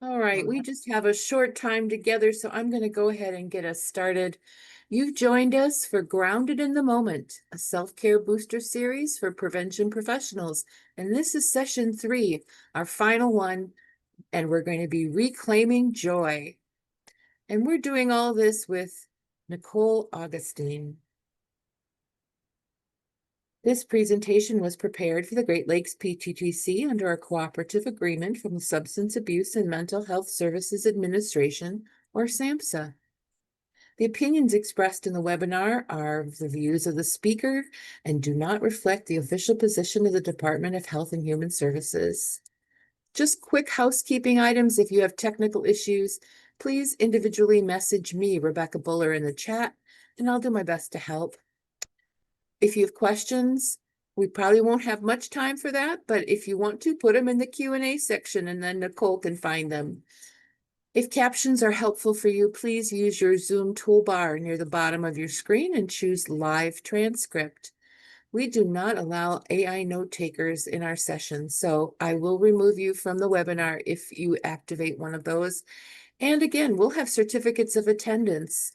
All right, we just have a short time together, so I'm going to go ahead and get us started. You've joined us for Grounded in the Moment, a self-care booster series for prevention professionals. And this is session 3, our final one, and we're going to be reclaiming joy. And we're doing all this with Nicole Augustine. This presentation was prepared for the Great Lakes PTTC under a cooperative agreement from the Substance Abuse and Mental Health Services Administration, or SAMHSA. The opinions expressed in the webinar are the views of the speaker and do not reflect the official position of the Department of Health and Human Services. Just quick housekeeping items. If you have technical issues, please individually message me, Rebecca Buller, in the chat, and I'll do my best to help. If you have questions, we probably won't have much time for that, but if you want to, put them in the Q&A section and then Nicole can find them. If captions are helpful for you, please use your Zoom toolbar near the bottom of your screen and choose Live Transcript. We do not allow AI note takers in our sessions, so I will remove you from the webinar if you activate one of those. And again, we'll have certificates of attendance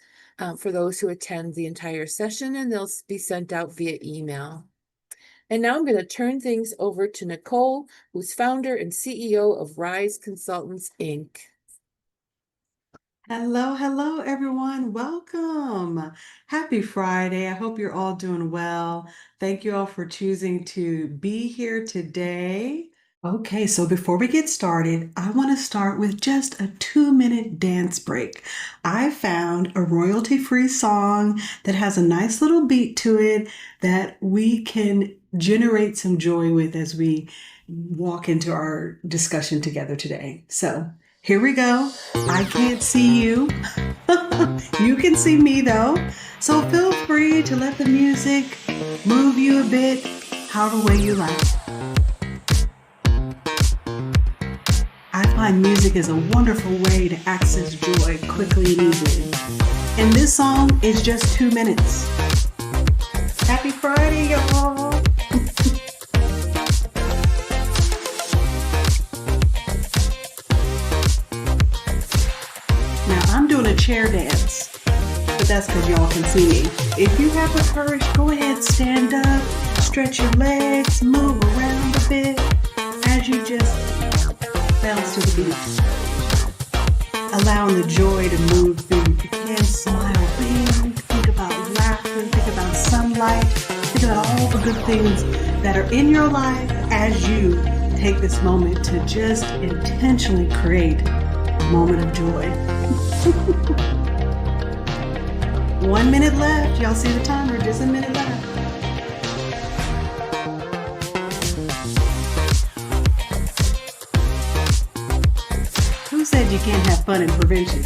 for those who attend the entire session, and they'll be sent out via email. And now I'm going to turn things over to Nicole, who's founder and CEO of Rise Consultants, Inc. Hello, everyone. Welcome. Happy Friday. I hope you're all doing well. Thank you all for choosing to be here today. Okay, so before we get started, I want to start with just a 2-minute dance break. I found a royalty-free song that has a nice little beat to it that we can generate some joy with as we walk into our discussion together today. So here we go. I can't see you. You can see me though. So feel free to let the music move you a bit, however way you like. I find music is a wonderful way to access joy quickly and easily. And this song is just 2 minutes. Happy Friday, y'all. Now I'm doing a chair dance, but that's because y'all can see me. If you have the courage, go ahead, stand up, stretch your legs, move around a bit as you just bounce to the beat. Allowing the joy to move through. You can smile big, think about laughter, think about sunlight, think about all the good things that are in your life as you take this moment to just intentionally create a moment of joy. 1 minute left. Y'all see the timer, just a minute left. Who said you can't have fun in prevention?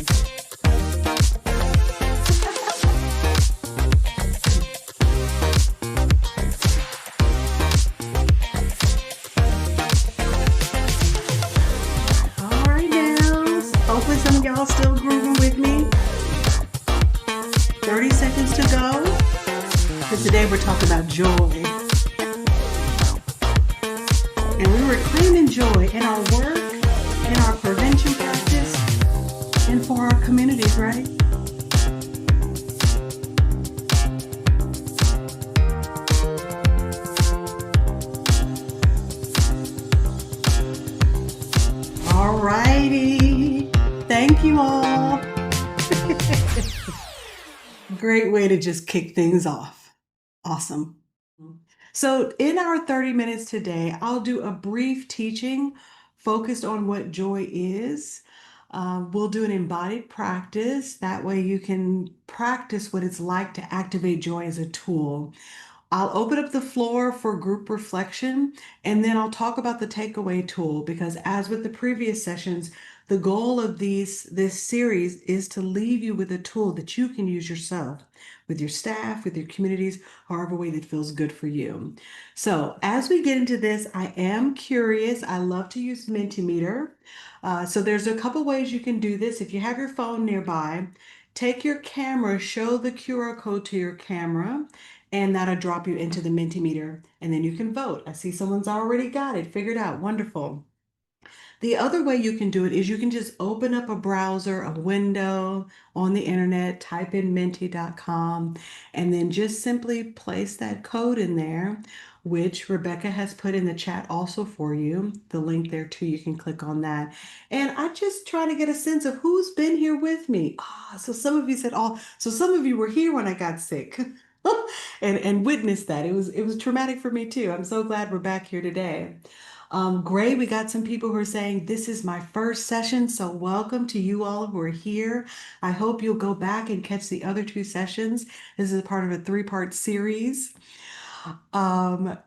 All right now, hopefully some of y'all still grooving with me. 30 seconds to go. Because today we're talking about joy. And we're reclaiming joy in our work, in our prevention practice, and for our communities, right? All righty. Thank you all. Great way to just kick things off. Awesome. So in our 30 minutes today, I'll do a brief teaching focused on what joy is. We'll do an embodied practice. That way you can practice what it's like to activate joy as a tool. I'll open up the floor for group reflection, and then I'll talk about the takeaway tool, because as with the previous sessions, the goal of this series is to leave you with a tool that you can use yourself, with your staff, with your communities, however way that feels good for you. So as we get into this, I am curious. I love to use Mentimeter. So there's a couple ways you can do this. If you have your phone nearby, take your camera, show the QR code to your camera, and that'll drop you into the Mentimeter, and then you can vote. I see someone's already got it figured out. Wonderful. The other way you can do it is you can just open up a browser, a window on the internet, type in menti.com, and then just simply place that code in there, which Rebecca has put in the chat also for you. The link there too, you can click on that. And I just try to get a sense of who's been here with me. Ah, so some of you said, oh, so some of you were here when I got sick. And witnessed that. It was traumatic for me too. I'm so glad we're back here today. Great. We got some people who are saying this is my first session, so welcome to you all who are here. I hope you'll go back and catch the other two sessions. This is a part of a three-part series. Um,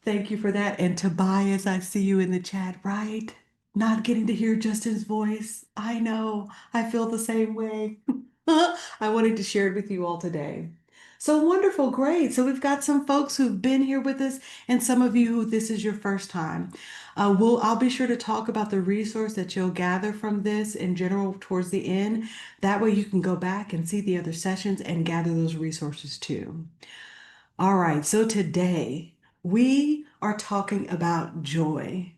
Thank you for that. And Tobias, I see you in the chat, right? Not getting to hear Justin's voice. I know. I feel the same way. I wanted to share it with you all today. So wonderful, great. So we've got some folks who've been here with us, and some of you who this is your first time. I'll be sure to talk about the resource that you'll gather from this in general towards the end. That way you can go back and see the other sessions and gather those resources too. All right, so today we are talking about joy.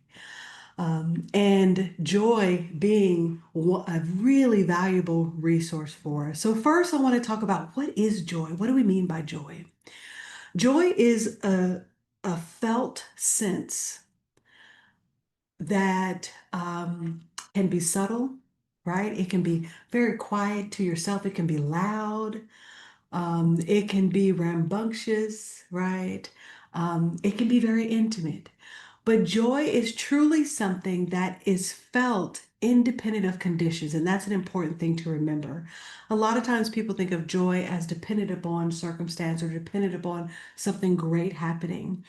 And joy being a really valuable resource for us. So, first, I want to talk about what is joy? What do we mean by joy? Joy is a felt sense that can be subtle, right? It can be very quiet to yourself, it can be loud. It can be rambunctious, right? It can be very intimate. But joy is truly something that is felt independent of conditions, and that's an important thing to remember. A lot of times people think of joy as dependent upon circumstance or dependent upon something great happening.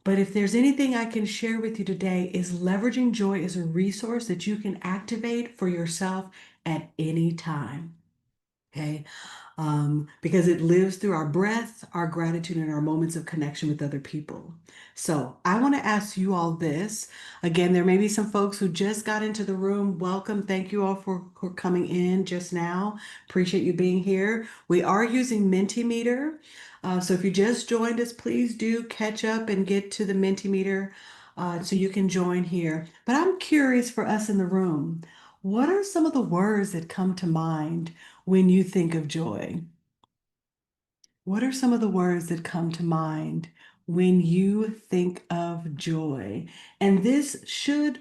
But if there's anything I can share with you today is leveraging joy as a resource that you can activate for yourself at any time. Okay, because it lives through our breath, our gratitude, and our moments of connection with other people. So I want to ask you all this. Again, there may be some folks who just got into the room. Welcome. Thank you all for coming in just now. Appreciate you being here. We are using Mentimeter. So if you just joined us, please do catch up and get to the Mentimeter so you can join here. But I'm curious for us in the room, what are some of the words that come to mind when you think of joy? What are some of the words that come to mind when you think of joy? And this should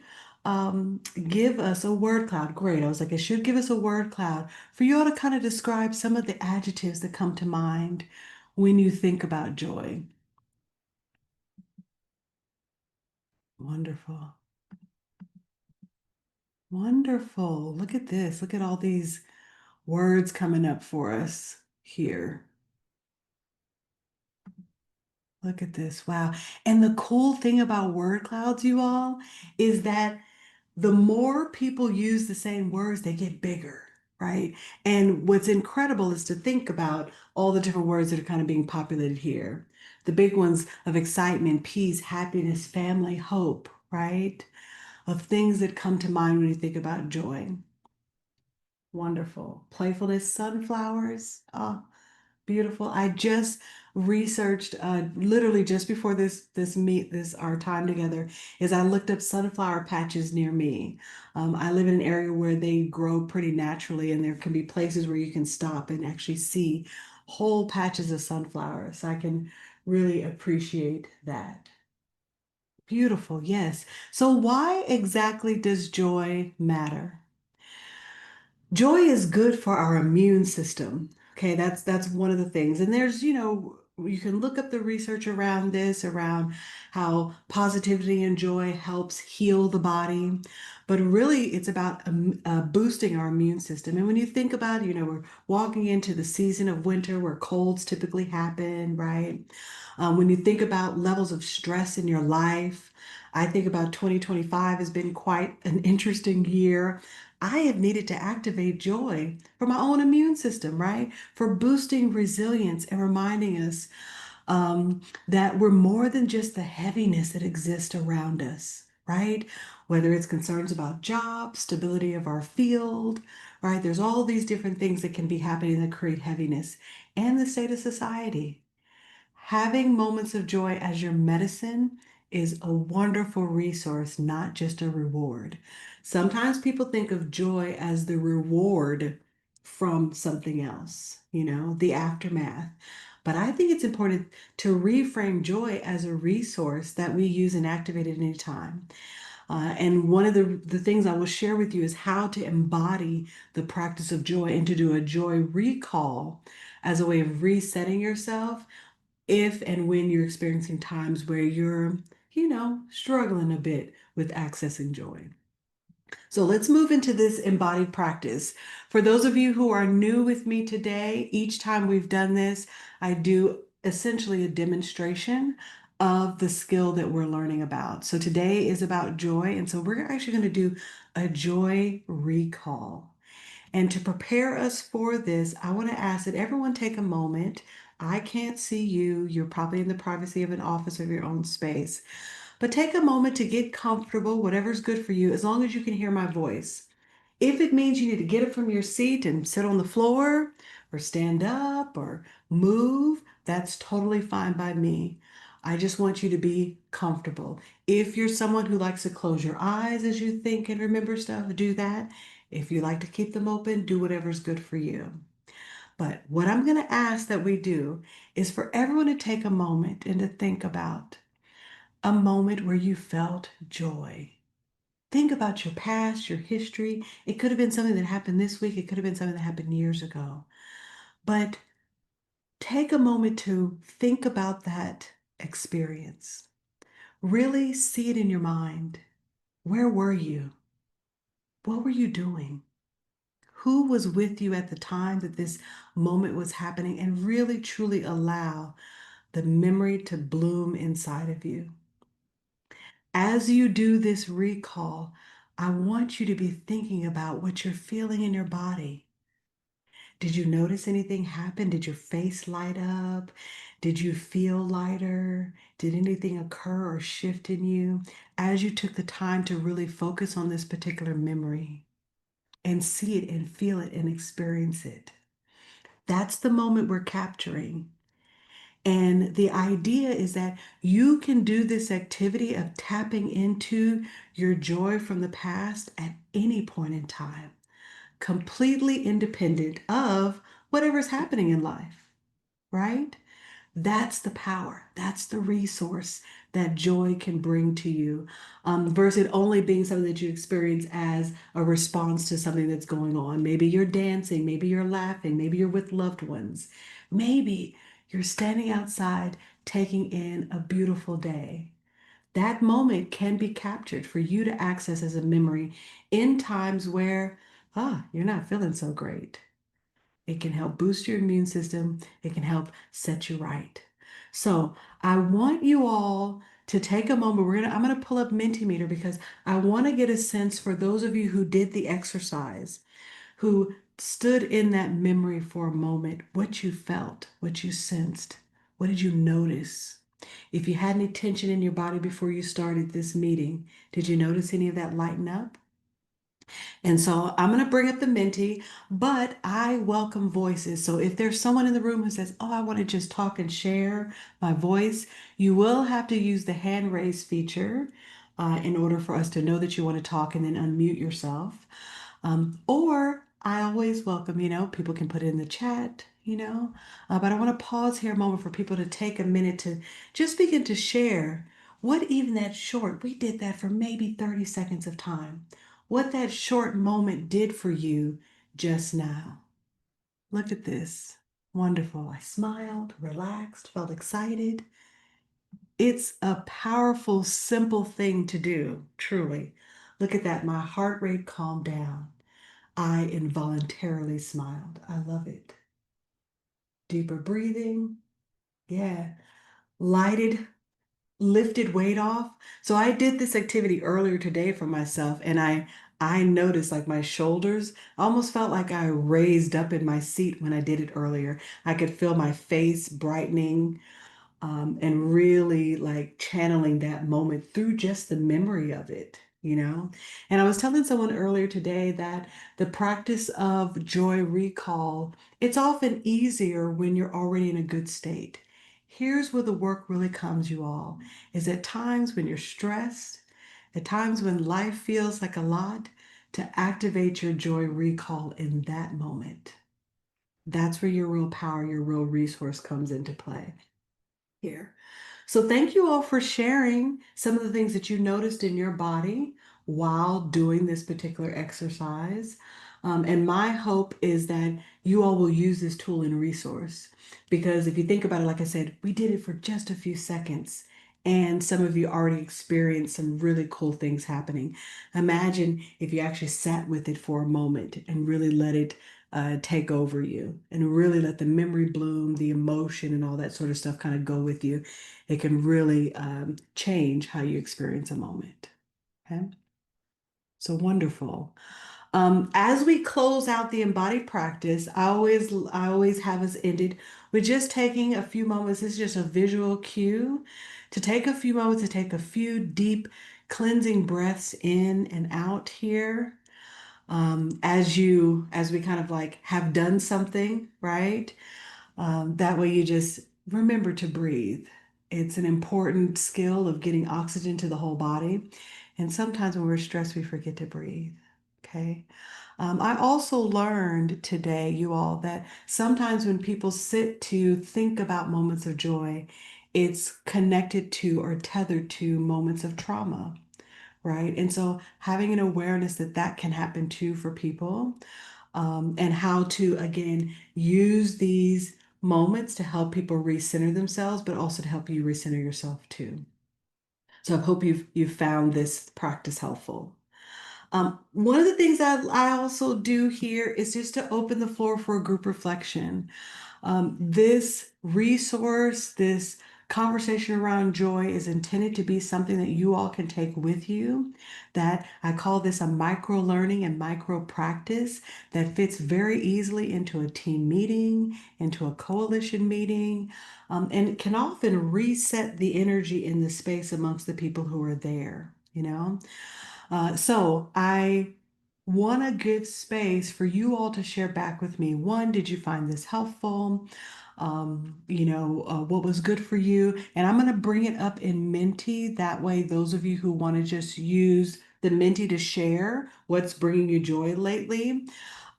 give us a word cloud. Great. I was like, it should give us a word cloud for you all to kind of describe some of the adjectives that come to mind when you think about joy. Wonderful. Wonderful. Look at this. Look at all these words coming up for us here. Look at this. Wow. And the cool thing about word clouds, you all, is that the more people use the same words, they get bigger, right? And what's incredible is to think about all the different words that are kind of being populated here. The big ones of excitement, peace, happiness, family, hope, right? Of things that come to mind when you think about joy. Wonderful. Playfulness, sunflowers. Oh, beautiful. I just researched literally just before this our time together is I looked up sunflower patches near me. I live in an area where they grow pretty naturally, and there can be places where you can stop and actually see whole patches of sunflowers. So I can really appreciate that. Beautiful, yes. So why exactly does joy matter? Joy is good for our immune system. Okay, that's one of the things. And there's, you can look up the research around this, around how positivity and joy helps heal the body. But really, it's about boosting our immune system. And when you think about it, we're walking into the season of winter where colds typically happen, right? When you think about levels of stress in your life, I think about 2025 has been quite an interesting year. I have needed to activate joy for my own immune system, right? For boosting resilience and reminding us that we're more than just the heaviness that exists around us, right? Whether it's concerns about jobs, stability of our field, right? There's all these different things that can be happening that create heaviness and the state of society. Having moments of joy as your medicine is a wonderful resource, not just a reward. Sometimes people think of joy as the reward from something else, the aftermath. But I think it's important to reframe joy as a resource that we use and activate at any time. And one of the things I will share with you is how to embody the practice of joy and to do a joy recall as a way of resetting yourself if and when you're experiencing times where you're, struggling a bit with accessing joy. So let's move into this embodied practice. For those of you who are new with me today, each time we've done this, I do essentially a demonstration of the skill that we're learning about. So today is about joy, and so we're actually going to do a joy recall. And to prepare us for this, I want to ask that everyone take a moment. I can't see you. You're probably in the privacy of an office or your own space. But take a moment to get comfortable, whatever's good for you, as long as you can hear my voice. If it means you need to get up from your seat and sit on the floor or stand up or move, that's totally fine by me. I just want you to be comfortable. If you're someone who likes to close your eyes as you think and remember stuff, do that. If you like to keep them open, do whatever's good for you. But what I'm going to ask that we do is for everyone to take a moment and to think about a moment where you felt joy. Think about your past, your history. It could have been something that happened this week. It could have been something that happened years ago. But take a moment to think about that experience. Really see it in your mind. Where were you? What were you doing? Who was with you at the time that this moment was happening? And really, truly allow the memory to bloom inside of you. As you do this recall, I want you to be thinking about what you're feeling in your body. Did you notice anything happen? Did your face light up? Did you feel lighter? Did anything occur or shift in you as you took the time to really focus on this particular memory and see it and feel it and experience it? That's the moment we're capturing. And the idea is that you can do this activity of tapping into your joy from the past at any point in time, completely independent of whatever's happening in life, right? That's the power. That's the resource that joy can bring to you, versus only being something that you experience as a response to something that's going on. Maybe you're dancing, maybe you're laughing, maybe you're with loved ones, maybe you're standing outside taking in a beautiful day. That moment can be captured for you to access as a memory in times where, you're not feeling so great. It can help boost your immune system. It can help set you right. So I want you all to take a moment. I'm gonna pull up Mentimeter because I want to get a sense for those of you who did the exercise, who stood in that memory for a moment, what you felt, what you sensed, what did you notice? If you had any tension in your body before you started this meeting, did you notice any of that lighten up? And so I'm going to bring up the Menti, but I welcome voices. So if there's someone in the room who says, oh, I want to just talk and share my voice, you will have to use the hand raise feature in order for us to know that you want to talk and then unmute yourself. Or I always welcome, people can put it in the chat, but I want to pause here a moment for people to take a minute to just begin to share what even that short, we did that for maybe 30 seconds of time, what that short moment did for you just now. Look at this. Wonderful. I smiled, relaxed, felt excited. It's a powerful, simple thing to do, truly. Look at that. My heart rate calmed down. I involuntarily smiled. I love it. Deeper breathing. Yeah. Lighted, lifted weight off. So I did this activity earlier today for myself and I noticed like my shoulders almost felt like I raised up in my seat when I did it earlier. I could feel my face brightening, and really like channeling that moment through just the memory of it. And I was telling someone earlier today that the practice of joy recall, it's often easier when you're already in a good state. Here's where the work really comes, you all, is at times when you're stressed, at times when life feels like a lot, to activate your joy recall in that moment. That's where your real power, your real resource comes into play here. So thank you all for sharing some of the things that you noticed in your body while doing this particular exercise. And my hope is that you all will use this tool and resource because if you think about it, like I said, we did it for just a few seconds. And some of you already experienced some really cool things happening. Imagine if you actually sat with it for a moment and really let it take over you and really let the memory bloom, the emotion, and all that sort of stuff kind of go with you. It can really change how you experience a moment. Okay, so wonderful. As we close out the embodied practice, I always have us ended with just taking a few moments. This is just a visual cue to take a few moments to take a few deep cleansing breaths in and out here. As we kind of like have done something, right? That way you just remember to breathe. It's an important skill of getting oxygen to the whole body. And sometimes when we're stressed, we forget to breathe. Okay. I also learned today, you all, that sometimes when people sit to think about moments of joy, it's connected to or tethered to moments of trauma, right? And so having an awareness that that can happen too for people, and how to, again, use these moments to help people recenter themselves, but also to help you recenter yourself too. So I hope you've found this practice helpful. One of the things I also do here is just to open the floor for a group reflection. This resource, this conversation around joy is intended to be something that you all can take with you. That I call this a micro learning and micro practice that fits very easily into a team meeting, into a coalition meeting, and can often reset the energy in the space amongst the people who are there, you know? So I want to give space for you all to share back with me. One, did you find this helpful? What was good for you? And I'm going to bring it up in Menti. That way, those of you who want to just use the Menti to share what's bringing you joy lately,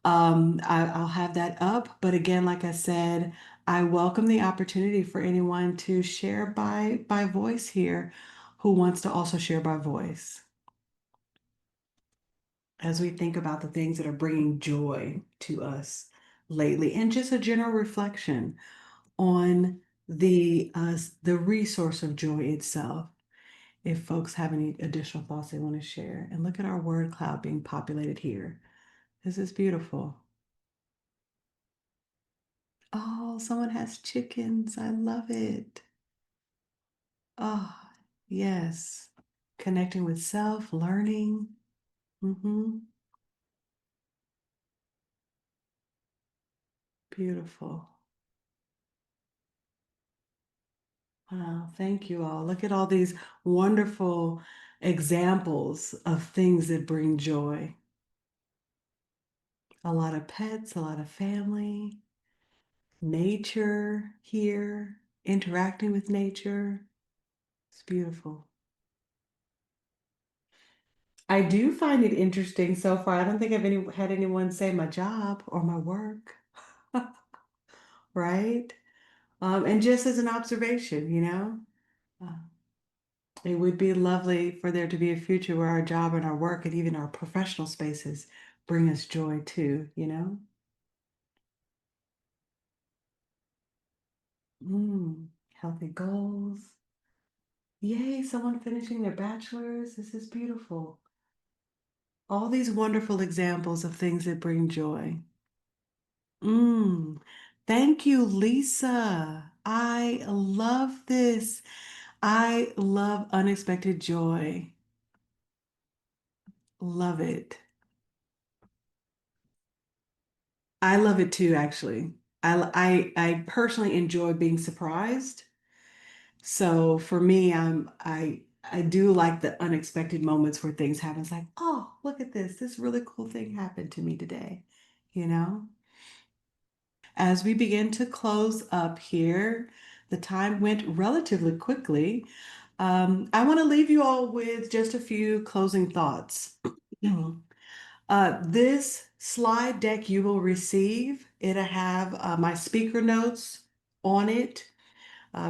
I'll have that up. But again, like I said, I welcome the opportunity for anyone to share by voice here who wants to also share by voice as we think about the things that are bringing joy to us lately, and just a general reflection on the resource of joy itself. If folks have any additional thoughts they want to share, and look at our word cloud being populated here. This is beautiful. Oh, someone has chickens. I love it. Oh, yes. Connecting with self, learning. Beautiful. Wow, thank you all. Look at all these wonderful examples of things that bring joy. A lot of pets, a lot of family, nature here, interacting with nature. It's beautiful. I do find it interesting so far. I don't think had anyone say my job or my work, right? And just as an observation, uh, it would be lovely for there to be a future where our job and our work and even our professional spaces bring us joy too. Healthy goals. Yay, someone finishing their bachelor's. This is beautiful. All these wonderful examples of things that bring joy. Mm. Thank you, Lisa. I love this. I love unexpected joy. Love it. I love it too, actually. I personally enjoy being surprised. So for me, I do like the unexpected moments where things happen. It's like, oh, look at this. This really cool thing happened to me today, you know? As we begin to close up here, The time went relatively quickly. I want to leave you all with just a few closing thoughts. This slide deck you will receive, it'll have my speaker notes on it.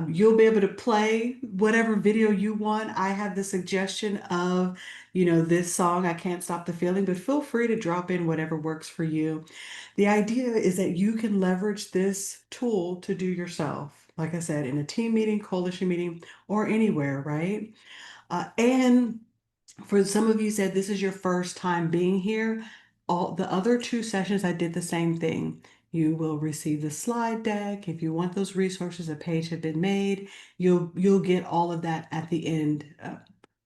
You'll be able to play whatever video you want. I have the suggestion of, this song, I Can't Stop the Feeling, but feel free to drop in whatever works for you. The idea is that you can leverage this tool to do yourself, like I said, in a team meeting, coalition meeting, or anywhere, right? And for some of you said this is your first time being here. All the other two sessions, I did the same thing. You will receive the slide deck. If you want those resources, a page had been made. You'll get all of that at the end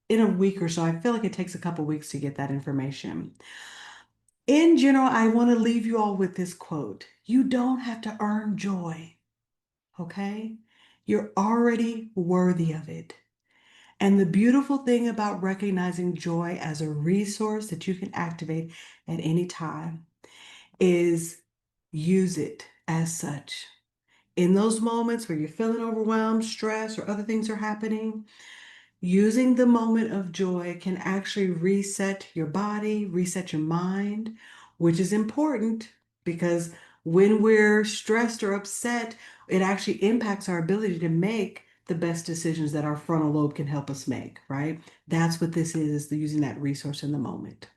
in a week or so. I feel like it takes a couple weeks to get that information. In general, I want to leave you all with this quote. You don't have to earn joy, okay? You're already worthy of it. And the beautiful thing about recognizing joy as a resource that you can activate at any time is use it as such. In those moments where you're feeling overwhelmed, stressed, or other things are happening, using the moment of joy can actually reset your body, reset your mind, which is important because when we're stressed or upset, it actually impacts our ability to make the best decisions that our frontal lobe can help us make, right? That's what this is using that resource in the moment.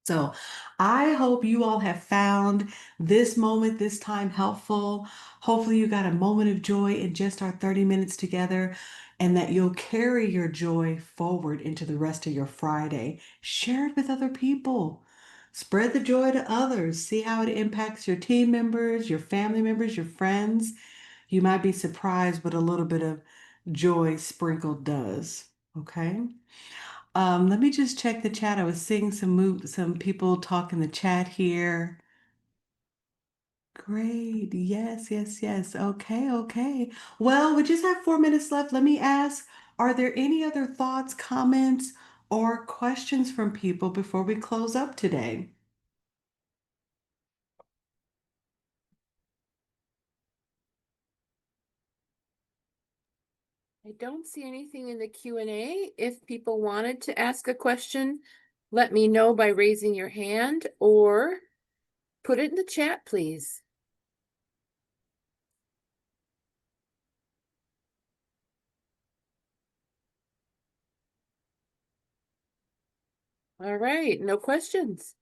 So I hope you all have found this moment, this time helpful. Hopefully, you got a moment of joy in just our 30 minutes together, and that you'll carry your joy forward into the rest of your Friday. Share it with other people. Spread the joy to others. See how it impacts your team members, your family members, your friends. You might be surprised what a little bit of joy sprinkled does. Okay. Let me just check the chat. I was seeing some people talk in the chat here. Great. Yes, yes, yes. Okay, okay. Well, we just have 4 minutes left. Let me ask, are there any other thoughts, comments, or questions from people before we close up today? I don't see anything in the Q&A. If people wanted to ask a question, let me know by raising your hand or put it in the chat, please. All right, no questions.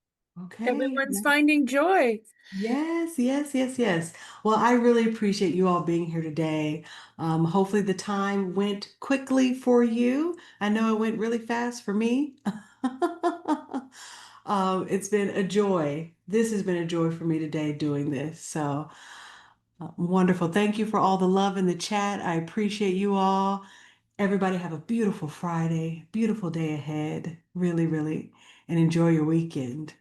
Okay. Everyone's finding joy. Yes, yes, yes, yes. Well, I really appreciate you all being here today. Hopefully the time went quickly for you. I know it went really fast for me. It's been a joy. This has been a joy for me today doing this. So wonderful. Thank you for all the love in the chat. I appreciate you all. Everybody have a beautiful Friday, beautiful day ahead. Really, really, and enjoy your weekend.